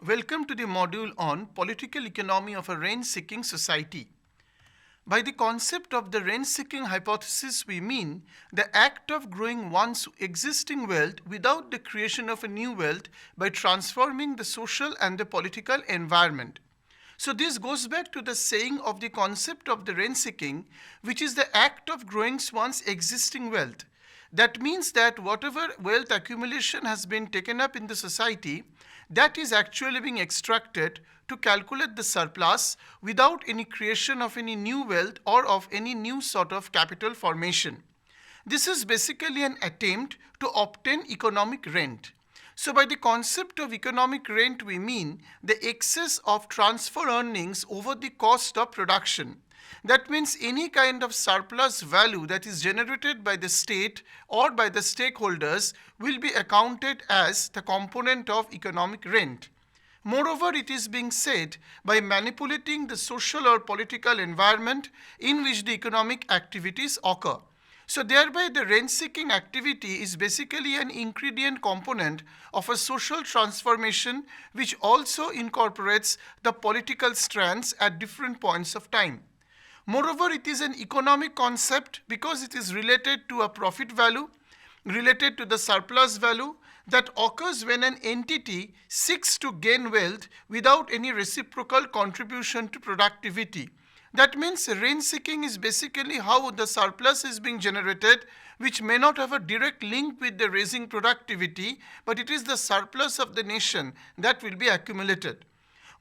Welcome to the module on political economy of a rent-seeking society. By the concept of the rent-seeking hypothesis, we mean the act of growing one's existing wealth without the creation of a new wealth by transforming the social and the political environment. So this goes back to the saying of the concept of the rent-seeking, which is the act of growing one's existing wealth. That means that whatever wealth accumulation has been taken up in the society, that is actually being extracted to calculate the surplus without any creation of any new wealth or of any new sort of capital formation. This is basically an attempt to obtain economic rent. So by the concept of economic rent, we mean the excess of transfer earnings over the cost of production. That means any kind of surplus value that is generated by the state or by the stakeholders will be accounted as the component of economic rent. Moreover, it is being said by manipulating the social or political environment in which the economic activities occur. So thereby the rent-seeking activity is basically an ingredient component of a social transformation which also incorporates the political strands at different points of time. Moreover, it is an economic concept because it is related to a profit value, related to the surplus value that occurs when an entity seeks to gain wealth without any reciprocal contribution to productivity. That means rent seeking is basically how the surplus is being generated, which may not have a direct link with the raising productivity, but it is the surplus of the nation that will be accumulated.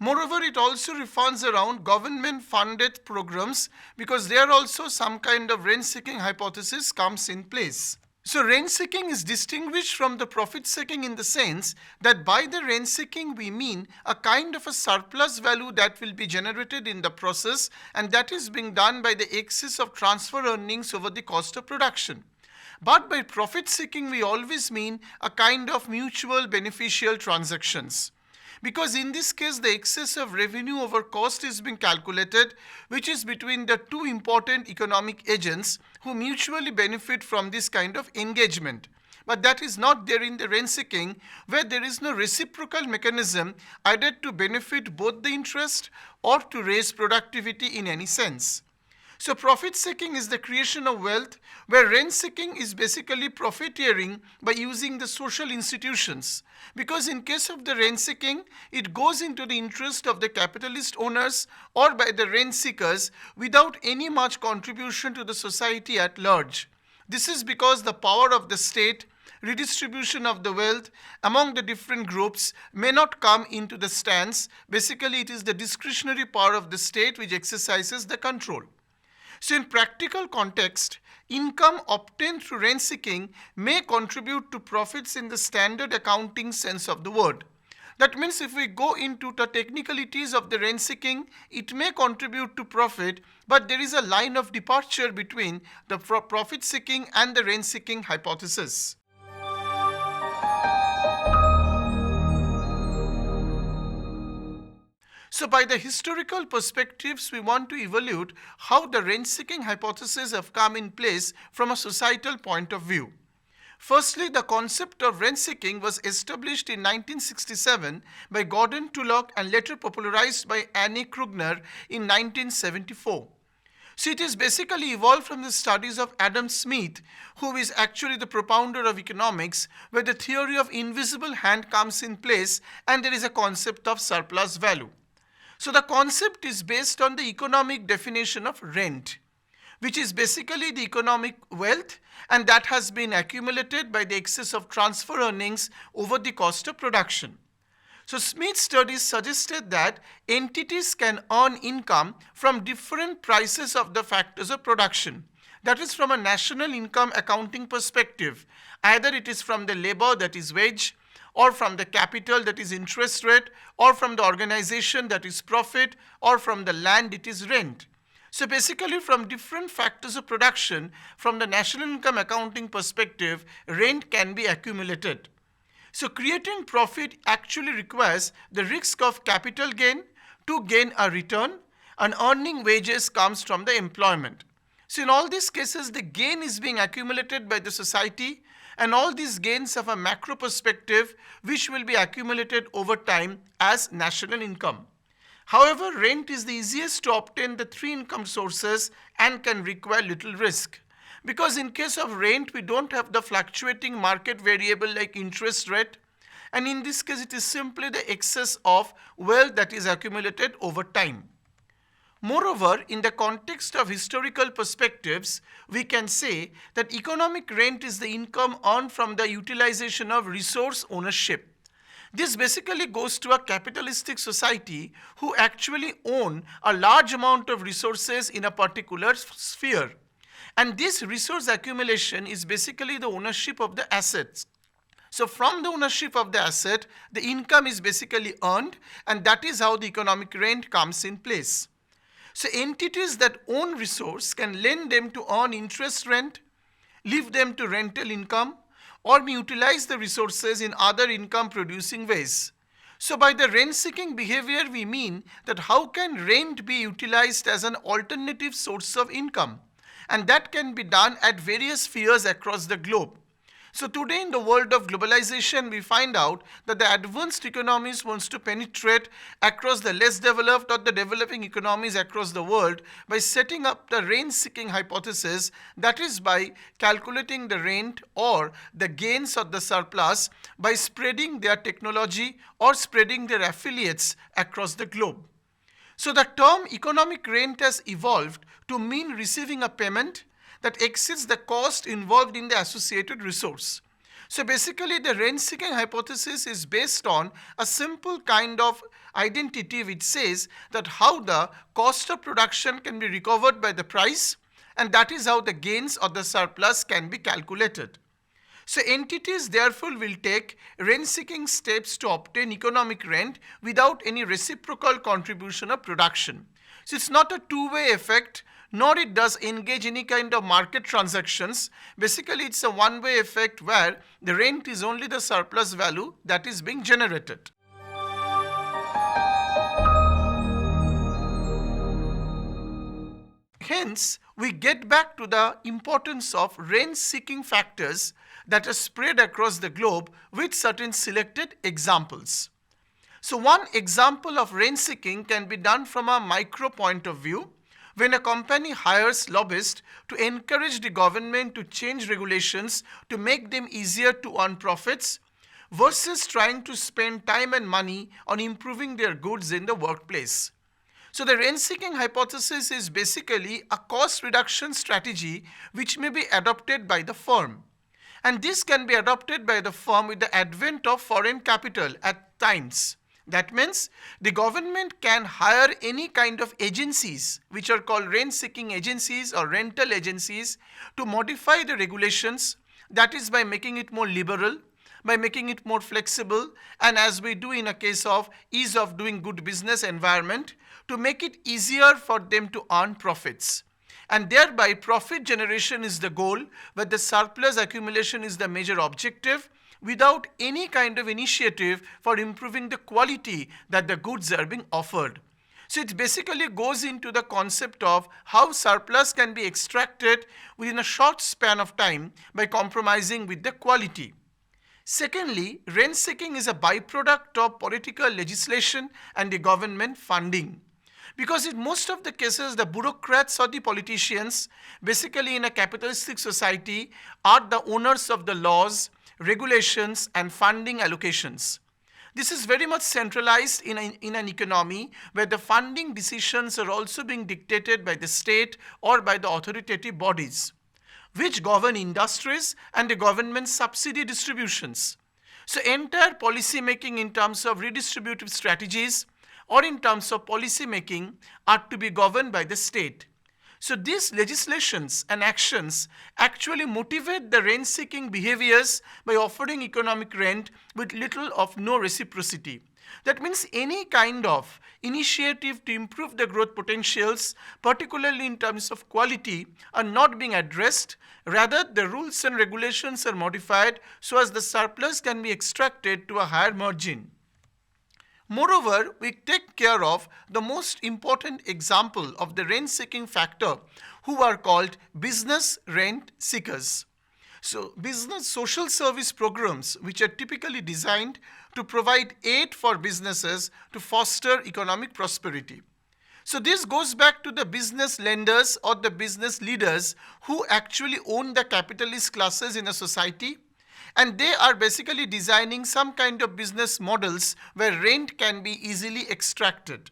Moreover, it also revolves around government-funded programs because there also some kind of rent-seeking hypothesis comes in place. So rent-seeking is distinguished from the profit-seeking in the sense that by the rent-seeking we mean a kind of a surplus value that will be generated in the process, and that is being done by the excess of transfer earnings over the cost of production. But by profit-seeking we always mean a kind of mutual beneficial transactions. Because in this case the excess of revenue over cost is being calculated, which is between the two important economic agents who mutually benefit from this kind of engagement. But that is not there in the rent seeking, where there is no reciprocal mechanism either to benefit both the interest or to raise productivity in any sense. So profit seeking is the creation of wealth, where rent seeking is basically profiteering by using the social institutions. Because in case of the rent seeking, it goes into the interest of the capitalist owners or by the rent seekers without any much contribution to the society at large. This is because the power of the state, redistribution of the wealth among the different groups may not come into the stance. Basically, it is the discretionary power of the state which exercises the control. So in practical context, income obtained through rent seeking may contribute to profits in the standard accounting sense of the word. That means if we go into the technicalities of the rent seeking, it may contribute to profit, but there is a line of departure between the profit seeking and the rent seeking hypothesis. So by the historical perspectives, we want to evaluate how the rent-seeking hypotheses have come in place from a societal point of view. Firstly, the concept of rent-seeking was established in 1967 by Gordon Tullock and later popularized by Annie Krugner in 1974. So it is basically evolved from the studies of Adam Smith, who is actually the propounder of economics, where the theory of invisible hand comes in place and there is a concept of surplus value. So the concept is based on the economic definition of rent, which is basically the economic wealth, and that has been accumulated by the excess of transfer earnings over the cost of production. So Smith's studies suggested that entities can earn income from different prices of the factors of production. That is from a national income accounting perspective. Either it is from the labor, that is wage, or from the capital, that is interest rate, or from the organization, that is profit, or from the land, it is rent. So basically from different factors of production, from the national income accounting perspective, rent can be accumulated. So creating profit actually requires the risk of capital gain to gain a return, and earning wages comes from the employment. So in all these cases, the gain is being accumulated by the society, and all these gains have a macro perspective which will be accumulated over time as national income. However, rent is the easiest to obtain the three income sources and can require little risk. Because in case of rent, we don't have the fluctuating market variable like interest rate, and in this case, it is simply the excess of wealth that is accumulated over time. Moreover, in the context of historical perspectives, we can say that economic rent is the income earned from the utilization of resource ownership. This basically goes to a capitalistic society who actually own a large amount of resources in a particular sphere. And this resource accumulation is basically the ownership of the assets. So from the ownership of the asset, the income is basically earned, and that is how the economic rent comes in place. So entities that own resource can lend them to earn interest rent, leave them to rental income, or may utilize the resources in other income producing ways. So by the rent seeking behavior, we mean that how can rent be utilized as an alternative source of income? And that can be done at various spheres across the globe. So today in the world of globalization, we find out that the advanced economies wants to penetrate across the less developed or the developing economies across the world by setting up the rent-seeking hypothesis, that is by calculating the rent or the gains or the surplus by spreading their technology or spreading their affiliates across the globe. So the term economic rent has evolved to mean receiving a payment that exceeds the cost involved in the associated resource. So basically the rent-seeking hypothesis is based on a simple kind of identity which says that how the cost of production can be recovered by the price, and that is how the gains or the surplus can be calculated. So entities therefore will take rent-seeking steps to obtain economic rent without any reciprocal contribution of production. So it's not a two-way effect, nor it does engage any kind of market transactions. Basically, it's a one-way effect where the rent is only the surplus value that is being generated. Hence, we get back to the importance of rent-seeking factors that are spread across the globe with certain selected examples. So one example of rent-seeking can be done from a micro point of view, when a company hires lobbyists to encourage the government to change regulations to make them easier to earn profits versus trying to spend time and money on improving their goods in the workplace. So the rent-seeking hypothesis is basically a cost reduction strategy which may be adopted by the firm. And this can be adopted by the firm with the advent of foreign capital at times. That means the government can hire any kind of agencies which are called rent-seeking agencies or rental agencies to modify the regulations, that is by making it more liberal, by making it more flexible, and as we do in a case of ease of doing good business environment, to make it easier for them to earn profits. And thereby profit generation is the goal, but the surplus accumulation is the major objective, without any kind of initiative for improving the quality that the goods are being offered. So it basically goes into the concept of how surplus can be extracted within a short span of time by compromising with the quality. Secondly, rent seeking is a byproduct of political legislation and the government funding. Because in most of the cases, the bureaucrats or the politicians, basically in a capitalistic society, are the owners of the laws, regulations, and funding allocations. This is very much centralized in an economy where the funding decisions are also being dictated by the state or by the authoritative bodies, which govern industries and the government subsidy distributions. So entire policy making in terms of redistributive strategies or in terms of policy making are to be governed by the state. So these legislations and actions actually motivate the rent-seeking behaviors by offering economic rent with little of no reciprocity. That means any kind of initiative to improve the growth potentials, particularly in terms of quality, are not being addressed. Rather, the rules and regulations are modified so as the surplus can be extracted to a higher margin. Moreover, we take care of the most important example of the rent-seeking factor, who are called business rent seekers. So, business social service programs, which are typically designed to provide aid for businesses to foster economic prosperity. So, this goes back to the business lenders or the business leaders who actually own the capitalist classes in a society, and they are basically designing some kind of business models where rent can be easily extracted.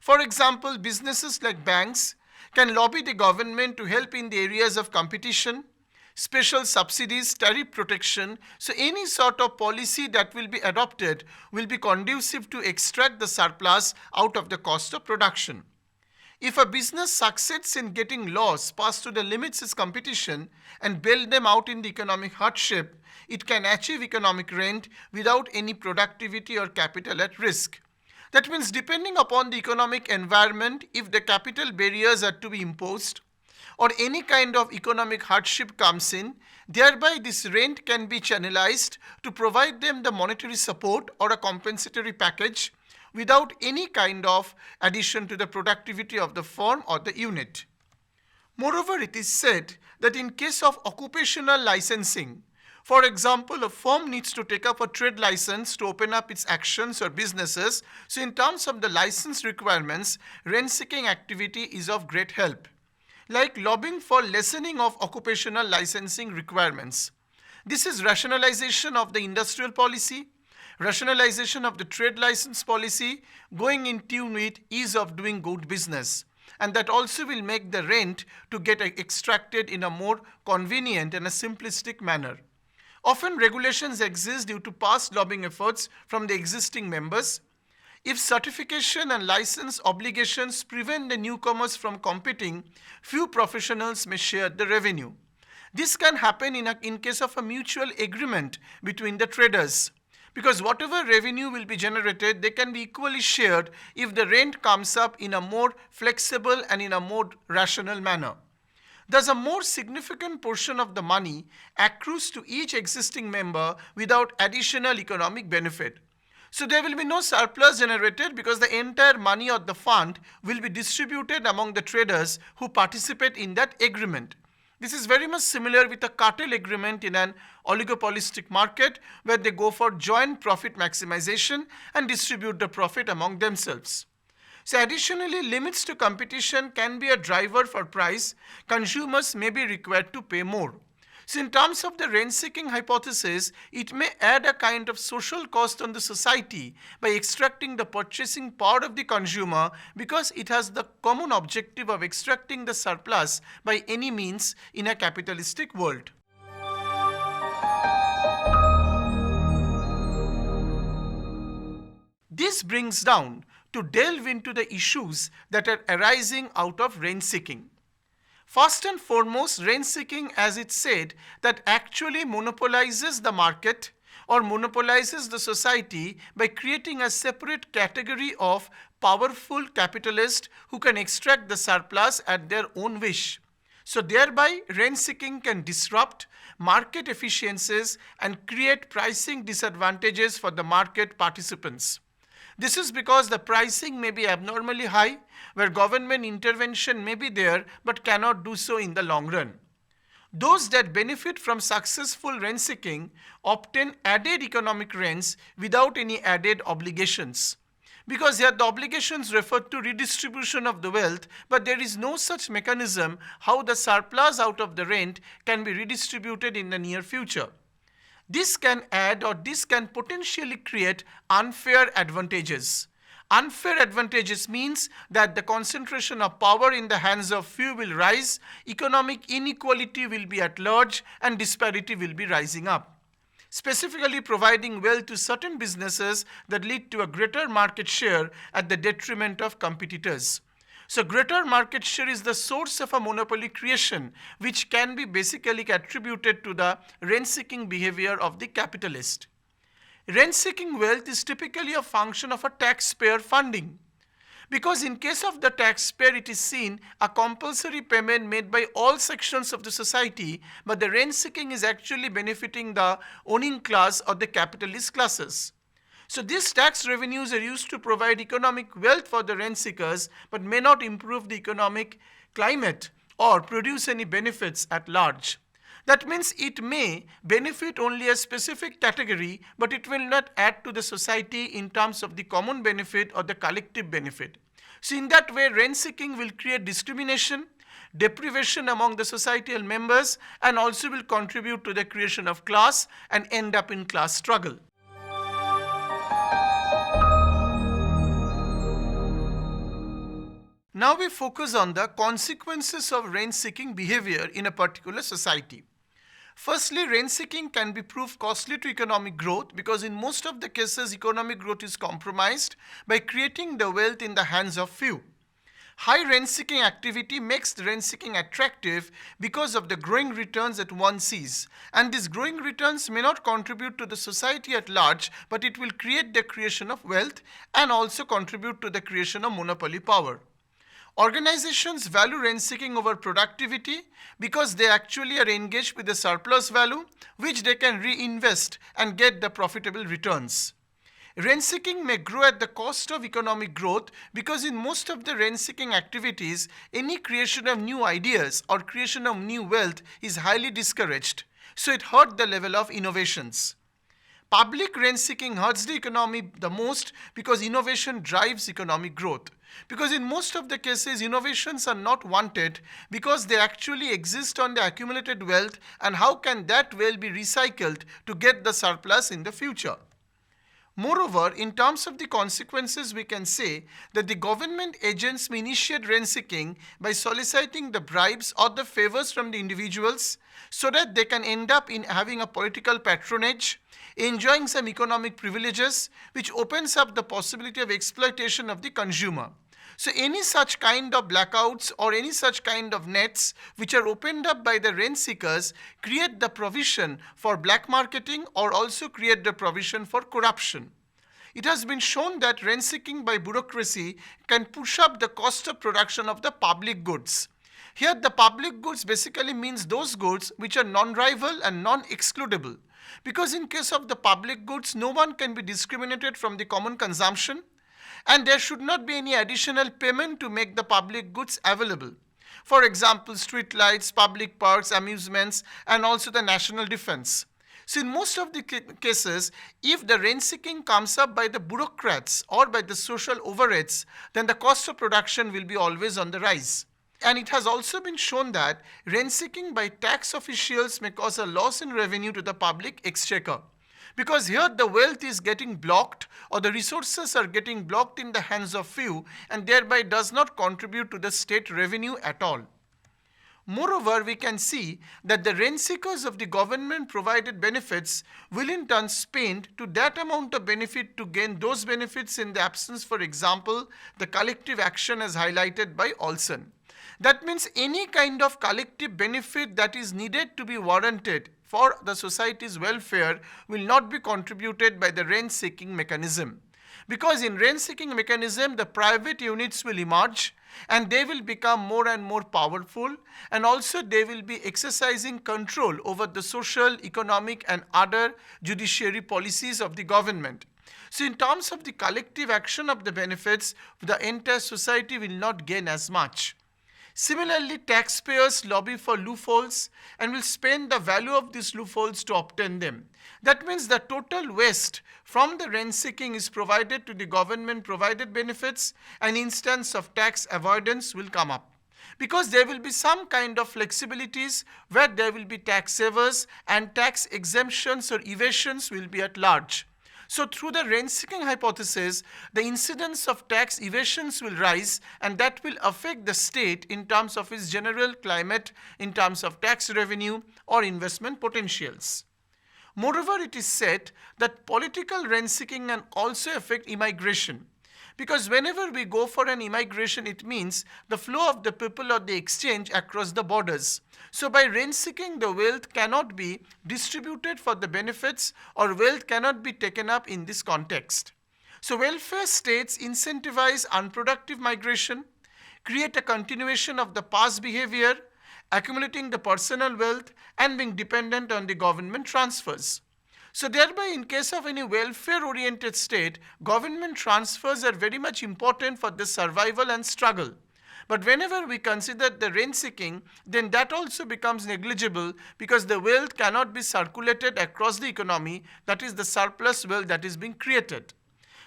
For example, businesses like banks can lobby the government to help in the areas of competition, special subsidies, tariff protection. So any sort of policy that will be adopted will be conducive to extract the surplus out of the cost of production. If a business succeeds in getting laws passed to the limits its competition and bail them out in the economic hardship, it can achieve economic rent without any productivity or capital at risk. That means depending upon the economic environment, if the capital barriers are to be imposed, or any kind of economic hardship comes in, thereby this rent can be channelized to provide them the monetary support or a compensatory package without any kind of addition to the productivity of the firm or the unit. Moreover, it is said that in case of occupational licensing, for example, a firm needs to take up a trade license to open up its actions or businesses. So in terms of the license requirements, rent-seeking activity is of great help. Like lobbying for lessening of occupational licensing requirements. This is rationalization of the industrial policy, rationalization of the trade license policy, going in tune with ease of doing good business. And that also will make the rent to get extracted in a more convenient and a simplistic manner. Often regulations exist due to past lobbying efforts from the existing members. If certification and license obligations prevent the newcomers from competing, few professionals may share the revenue. This can happen in case of a mutual agreement between the traders, because whatever revenue will be generated, they can be equally shared if the rent comes up in a more flexible and in a more rational manner. Thus, a more significant portion of the money accrues to each existing member without additional economic benefit. So there will be no surplus generated because the entire money of the fund will be distributed among the traders who participate in that agreement. This is very much similar with a cartel agreement in an oligopolistic market where they go for joint profit maximization and distribute the profit among themselves. So additionally, limits to competition can be a driver for price. Consumers may be required to pay more. So in terms of the rent-seeking hypothesis, it may add a kind of social cost on the society by extracting the purchasing power of the consumer because it has the common objective of extracting the surplus by any means in a capitalistic world. This brings down to delve into the issues that are arising out of rent-seeking. First and foremost, rent-seeking, as it said, that actually monopolizes the market or monopolizes the society by creating a separate category of powerful capitalists who can extract the surplus at their own wish. So thereby, rent-seeking can disrupt market efficiencies and create pricing disadvantages for the market participants. This is because the pricing may be abnormally high, where government intervention may be there but cannot do so in the long run. Those that benefit from successful rent-seeking obtain added economic rents without any added obligations. Because here the obligations refer to redistribution of the wealth, but there is no such mechanism how the surplus out of the rent can be redistributed in the near future. This can add or this can potentially create unfair advantages. Unfair advantages means that the concentration of power in the hands of few will rise, economic inequality will be at large, and disparity will be rising up. Specifically providing wealth to certain businesses that lead to a greater market share at the detriment of competitors. So greater market share is the source of a monopoly creation, which can be basically attributed to the rent-seeking behavior of the capitalist. Rent-seeking wealth is typically a function of a taxpayer funding. Because in case of the taxpayer, it is seen a compulsory payment made by all sections of the society, but the rent-seeking is actually benefiting the owning class or the capitalist classes. So these tax revenues are used to provide economic wealth for the rent seekers, but may not improve the economic climate or produce any benefits at large. That means it may benefit only a specific category, but it will not add to the society in terms of the common benefit or the collective benefit. So in that way, rent seeking will create discrimination, deprivation among the societal members, and also will contribute to the creation of class and end up in class struggle. Now we focus on the consequences of rent-seeking behavior in a particular society. Firstly, rent-seeking can be proved costly to economic growth because in most of the cases, economic growth is compromised by creating the wealth in the hands of few. High rent-seeking activity makes the rent-seeking attractive because of the growing returns that one sees. And these growing returns may not contribute to the society at large, but it will create the creation of wealth and also contribute to the creation of monopoly power. Organizations value rent seeking over productivity because they actually are engaged with the surplus value which they can reinvest and get the profitable returns. Rent seeking may grow at the cost of economic growth because in most of the rent seeking activities, any creation of new ideas or creation of new wealth is highly discouraged. So it hurts the level of innovations. Public rent seeking hurts the economy the most because innovation drives economic growth. Because in most of the cases, innovations are not wanted because they actually exist on the accumulated wealth, and how can that wealth be recycled to get the surplus in the future? Moreover, in terms of the consequences, we can say that the government agents may initiate rent seeking by soliciting the bribes or the favors from the individuals so that they can end up in having a political patronage, enjoying some economic privileges, which opens up the possibility of exploitation of the consumer. So any such kind of blackouts or any such kind of nets which are opened up by the rent seekers create the provision for black marketing or also create the provision for corruption. It has been shown that rent seeking by bureaucracy can push up the cost of production of the public goods. Here the public goods basically means those goods which are non-rival and non-excludable. Because in case of the public goods, no one can be discriminated from the common consumption, and there should not be any additional payment to make the public goods available. For example, street lights, public parks, amusements, and also the national defense. So in most of the cases, if the rent seeking comes up by the bureaucrats or by the social overheads, then the cost of production will be always on the rise. And it has also been shown that rent seeking by tax officials may cause a loss in revenue to the public exchequer. Because here the wealth is getting blocked or the resources are getting blocked in the hands of few and thereby does not contribute to the state revenue at all. Moreover, we can see that the rent seekers of the government provided benefits will in turn spend to that amount of benefit to gain those benefits in the absence, for example, the collective action as highlighted by Olson. That means any kind of collective benefit that is needed to be warranted for the society's welfare will not be contributed by the rent-seeking mechanism. Because in rent-seeking mechanism, the private units will emerge and they will become more and more powerful, and also they will be exercising control over the social, economic and other judiciary policies of the government. So in terms of the collective action of the benefits, the entire society will not gain as much. Similarly, taxpayers lobby for loopholes and will spend the value of these loopholes to obtain them. That means the total waste from the rent seeking is provided to the government provided benefits, an instance of tax avoidance will come up. Because there will be some kind of flexibilities where there will be tax savers and tax exemptions or evasions will be at large. So through the rent-seeking hypothesis, the incidence of tax evasions will rise and that will affect the state in terms of its general climate, in terms of tax revenue or investment potentials. Moreover, it is said that political rent-seeking can also affect immigration. Because whenever we go for an immigration, it means the flow of the people or the exchange across the borders. So by rent seeking, the wealth cannot be distributed for the benefits or wealth cannot be taken up in this context. So welfare states incentivize unproductive migration, create a continuation of the past behavior, accumulating the personal wealth and being dependent on the government transfers. So thereby, in case of any welfare-oriented state, government transfers are very much important for the survival and struggle. But whenever we consider the rent seeking, then that also becomes negligible because the wealth cannot be circulated across the economy, that is the surplus wealth that is being created.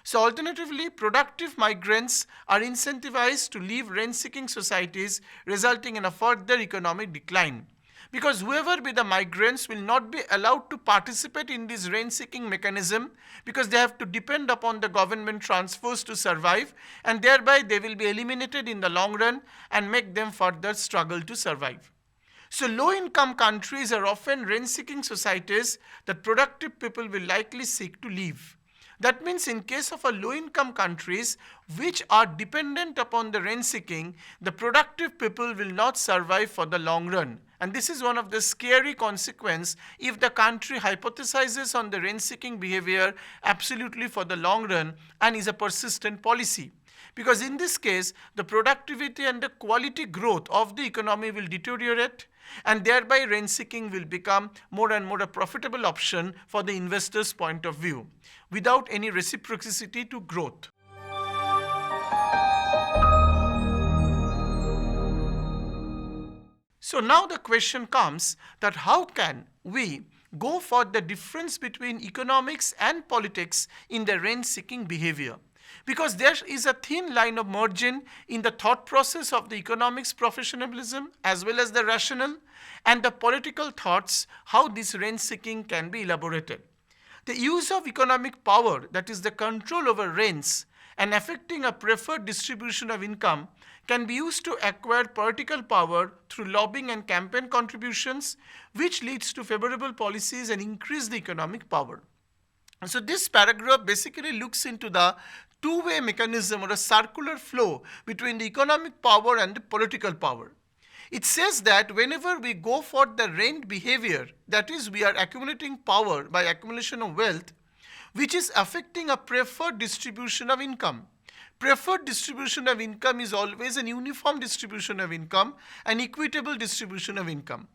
So alternatively, productive migrants are incentivized to leave rent-seeking societies, resulting in a further economic decline. Because whoever be the migrants will not be allowed to participate in this rent-seeking mechanism because they have to depend upon the government transfers to survive, and thereby they will be eliminated in the long run and make them further struggle to survive. So low-income countries are often rent-seeking societies that productive people will likely seek to leave. That means in case of a low-income countries which are dependent upon the rent seeking, the productive people will not survive for the long run. And this is one of the scary consequences if the country hypothesizes on the rent seeking behavior absolutely for the long run and is a persistent policy. Because in this case, the productivity and the quality growth of the economy will deteriorate, and thereby rent seeking will become more and more a profitable option for the investor's point of view, without any reciprocity to growth. So now the question comes that how can we go for the difference between economics and politics in the rent-seeking behavior? Because there is a thin line of margin in the thought process of the economics professionalism as well as the rational and the political thoughts how this rent-seeking can be elaborated. The use of economic power, that is the control over rents and affecting a preferred distribution of income, can be used to acquire political power through lobbying and campaign contributions, which leads to favorable policies and increase the economic power. And so this paragraph basically looks into the two-way mechanism or a circular flow between the economic power and the political power. It says that whenever we go for the rent behavior, that is, we are accumulating power by accumulation of wealth, which is affecting a preferred distribution of income. Preferred distribution of income is always an uniform distribution of income, an equitable distribution of income.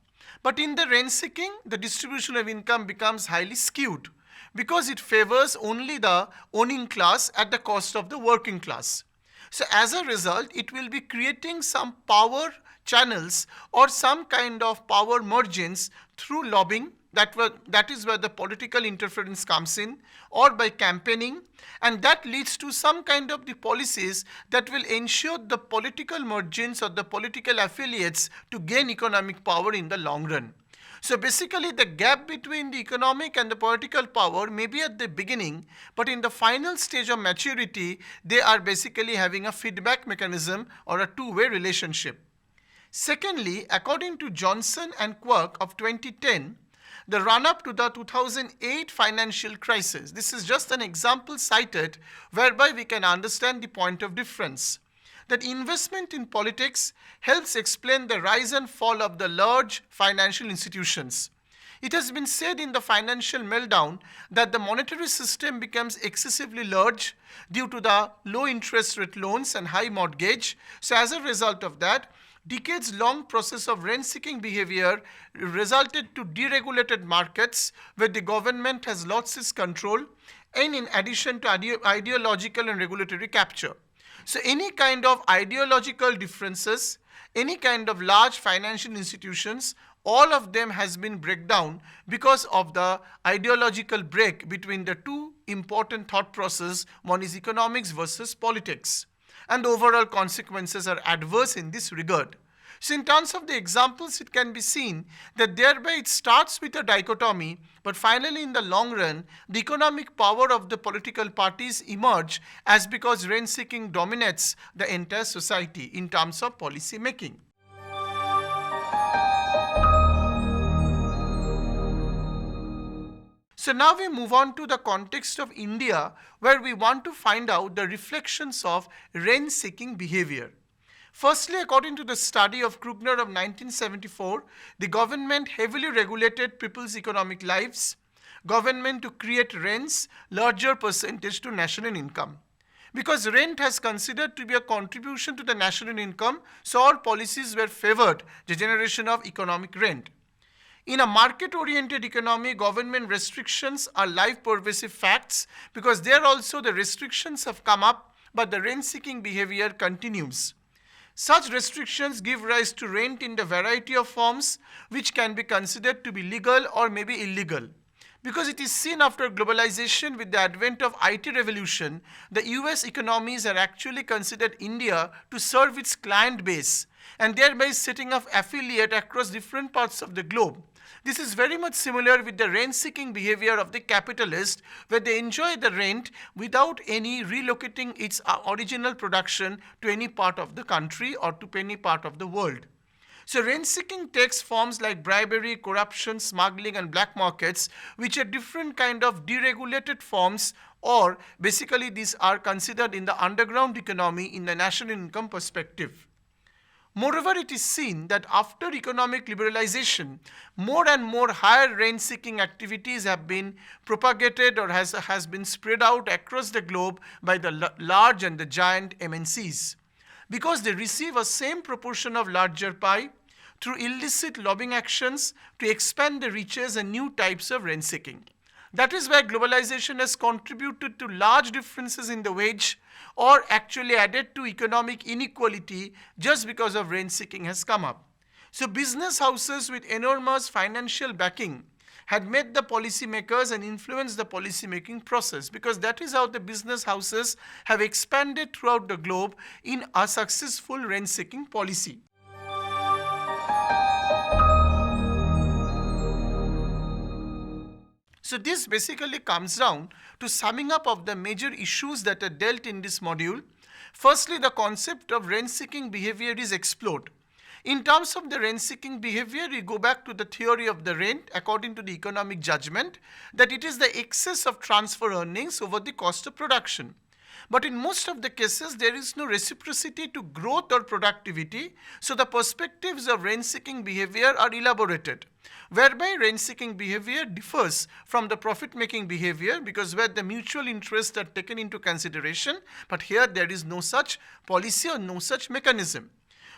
But in the rent seeking, the distribution of income becomes highly skewed because it favors only the owning class at the cost of the working class. So as a result, it will be creating some power channels or some kind of power margins through lobbying, that is where the political interference comes in, or by campaigning, and that leads to some kind of the policies that will ensure the political margins or the political affiliates to gain economic power in the long run. So basically the gap between the economic and the political power may be at the beginning, but in the final stage of maturity, they are basically having a feedback mechanism or a two-way relationship. Secondly, according to Johnson and Quirk of 2010, the run-up to the 2008 financial crisis, this is just an example cited whereby we can understand the point of difference. That investment in politics helps explain the rise and fall of the large financial institutions. It has been said in the financial meltdown that the monetary system becomes excessively large due to the low interest rate loans and high mortgage. So as a result of that, decades-long process of rent-seeking behavior resulted to deregulated markets where the government has lost its control, and in addition to ideological and regulatory capture. So any kind of ideological differences, any kind of large financial institutions, all of them has been breakdown because of the ideological break between the two important thought processes, one is economics versus politics. And the overall consequences are adverse in this regard. So in terms of the examples, it can be seen that thereby it starts with a dichotomy, but finally in the long run, the economic power of the political parties emerge as because rent seeking dominates the entire society in terms of policy making. So now we move on to the context of India, where we want to find out the reflections of rent-seeking behavior. Firstly, according to the study of Krugner of 1974, the government heavily regulated people's economic lives, government to create rents, larger percentage to national income. Because rent has considered to be a contribution to the national income, so all policies were favored the generation of economic rent. In a market-oriented economy, government restrictions are live pervasive facts because there also the restrictions have come up, but the rent-seeking behavior continues. Such restrictions give rise to rent in a variety of forms which can be considered to be legal or maybe illegal. Because it is seen after globalization with the advent of IT revolution, the US economies are actually considered India to serve its client base and thereby setting up affiliate across different parts of the globe. This is very much similar with the rent-seeking behavior of the capitalist, where they enjoy the rent without any relocating its original production to any part of the country or to any part of the world. So rent-seeking takes forms like bribery, corruption, smuggling and black markets, which are different kind of deregulated forms, or basically these are considered in the underground economy in the national income perspective. Moreover, it is seen that after economic liberalization, more and more higher rent-seeking activities have been propagated or has been spread out across the globe by the large and the giant MNCs. Because they receive a same proportion of larger pie through illicit lobbying actions to expand the riches and new types of rent-seeking. That is why globalization has contributed to large differences in the wage or actually added to economic inequality just because of rent seeking has come up. So business houses with enormous financial backing had made the policymakers and influenced the policy-making process, because that is how the business houses have expanded throughout the globe in a successful rent-seeking policy. So this basically comes down to summing up of the major issues that are dealt in this module. Firstly, the concept of rent-seeking behavior is explored. In terms of the rent-seeking behavior, we go back to the theory of the rent according to the economic judgment that it is the excess of transfer earnings over the cost of production. But in most of the cases, there is no reciprocity to growth or productivity, so the perspectives of rent-seeking behavior are elaborated, whereby rent-seeking behavior differs from the profit-making behavior, because where the mutual interests are taken into consideration, but here there is no such policy or no such mechanism.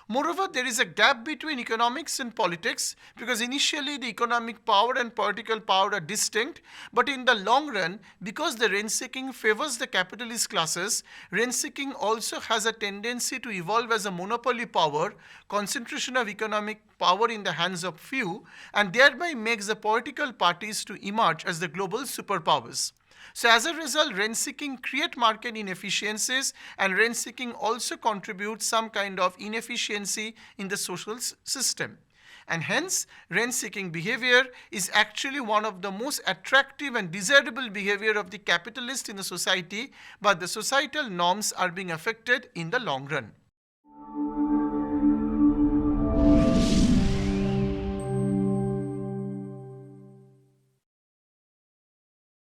Moreover, there is a gap between economics and politics, because initially the economic power and political power are distinct, but in the long run, because the rent-seeking favors the capitalist classes, rent-seeking also has a tendency to evolve as a monopoly power, concentration of economic power in the hands of few, and thereby makes the political parties to emerge as the global superpowers. So as a result, rent-seeking create market inefficiencies, and rent-seeking also contributes some kind of inefficiency in the social system. And hence, rent-seeking behavior is actually one of the most attractive and desirable behavior of the capitalist in the society, but the societal norms are being affected in the long run.